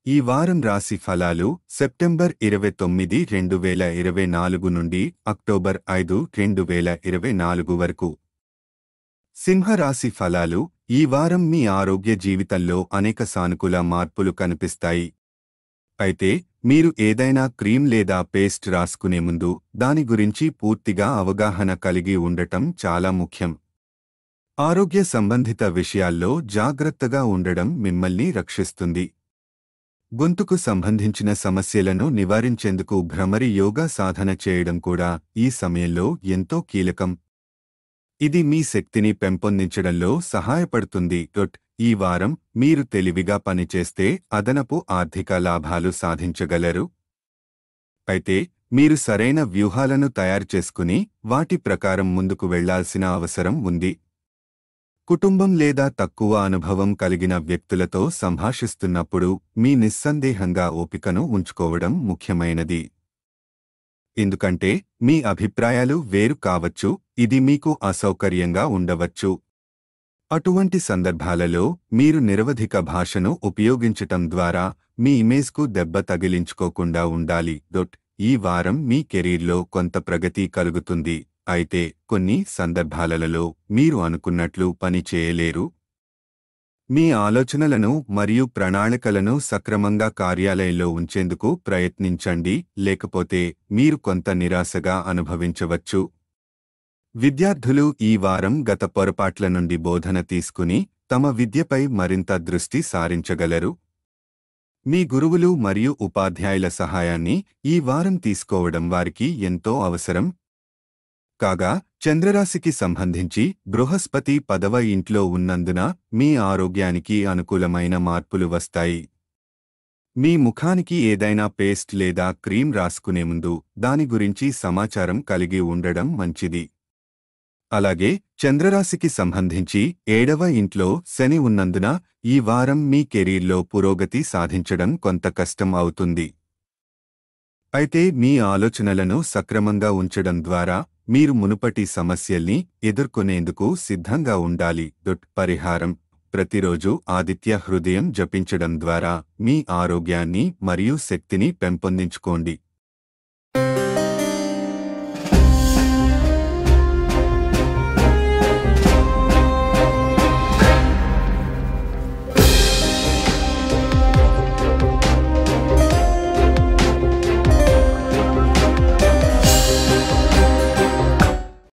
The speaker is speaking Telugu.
ఈ వారం రాశి ఫలాలు సెప్టెంబర్ 29, 2024 నుండి అక్టోబర్ 5, 2024 వరకు. సింహరాశి ఫలాలు ఈ వారం మీ ఆరోగ్య జీవితంలో అనేక సానుకూల మార్పులు కనిపిస్తాయి. అయితే మీరు ఏదైనా క్రీమ్ లేదా పేస్ట్ రాసుకునే ముందు దాని గురించి పూర్తిగా అవగాహన కలిగి ఉండటం చాలా ముఖ్యం. ఆరోగ్య సంబంధిత విషయాల్లో జాగ్రత్తగా ఉండడం మిమ్మల్ని రక్షిస్తుంది. గొంతుకు సంబంధించిన సమస్యలను నివారించేందుకు భ్రమరి యోగా సాధన చేయడం కూడా ఈ సమయంలో ఎంతో కీలకం. ఇది మీ శక్తిని పెంపొందించడంలో సహాయపడుతుంది. ఈ వారం మీరు తెలివిగా పనిచేస్తే అదనపు ఆర్థిక లాభాలు సాధించగలరు. అయితే మీరు సరైన వ్యూహాలను తయారు చేసుకుని వాటి ప్రకారం ముందుకు వెళ్లాల్సిన అవసరం ఉంది. కుటుంబం లేదా తక్కువ అనుభవం కలిగిన వ్యక్తులతో సంభాషిస్తున్నప్పుడు మీ నిస్సందేహంగా ఓపికను ఉంచుకోవడం ముఖ్యమైనది. ఎందుకంటే మీ అభిప్రాయాలు వేరు కావచ్చు, ఇది మీకు అసౌకర్యంగా ఉండవచ్చు. అటువంటి సందర్భాలలో మీరు నిరవధిక భాషను ఉపయోగించటం ద్వారా మీ ఇమేజ్కు దెబ్బ తగిలించుకోకుండా ఉండాలి. ఈ వారం మీ కెరీర్లో కొంత ప్రగతి కలుగుతుంది. అయితే కొన్ని సందర్భాలలో మీరు అనుకున్నట్లు పని చేయలేరు. మీ ఆలోచనలను మరియు ప్రణాళికలను సక్రమంగా కార్యాలయంలో ఉంచేందుకు ప్రయత్నించండి, లేకపోతే మీరు కొంత నిరాశగా అనుభవించవచ్చు. విద్యార్థులు ఈ వారం గత పొరపాట్ల నుండి బోధన తీసుకుని తమ విద్యపై మరింత దృష్టి సారించగలరు. మీ గురువులు మరియు ఉపాధ్యాయుల సహాయాన్ని ఈ వారం తీసుకోవడం వారికి ఎంతో అవసరం. కాగా చంద్రరాశికి సంబంధించి బృహస్పతి 10వ ఇంట్లో ఉన్నందున మీ ఆరోగ్యానికి అనుకూలమైన మార్పులు వస్తాయి. మీ ముఖానికి ఏదైనా పేస్ట్ లేదా క్రీమ్ రాసుకునే ముందు దాని గురించి సమాచారం కలిగి ఉండడం మంచిది. అలాగే చంద్రరాశికి సంబంధించి 7వ ఇంట్లో శని ఉన్నందున ఈ వారం మీ కెరీర్లో పురోగతి సాధించడం కొంత కష్టం అవుతుంది. అయితే మీ ఆలోచనలను సక్రమంగా ఉంచడం ద్వారా మీరు మునుపటి సమస్యల్ని ఎదుర్కొనేందుకు సిద్ధంగా ఉండాలి. పరిహారం: ప్రతిరోజు ఆదిత్య హృదయం జపించడం ద్వారా మీ ఆరోగ్యాన్ని మరియు శక్తిని పెంపొందించుకోండి.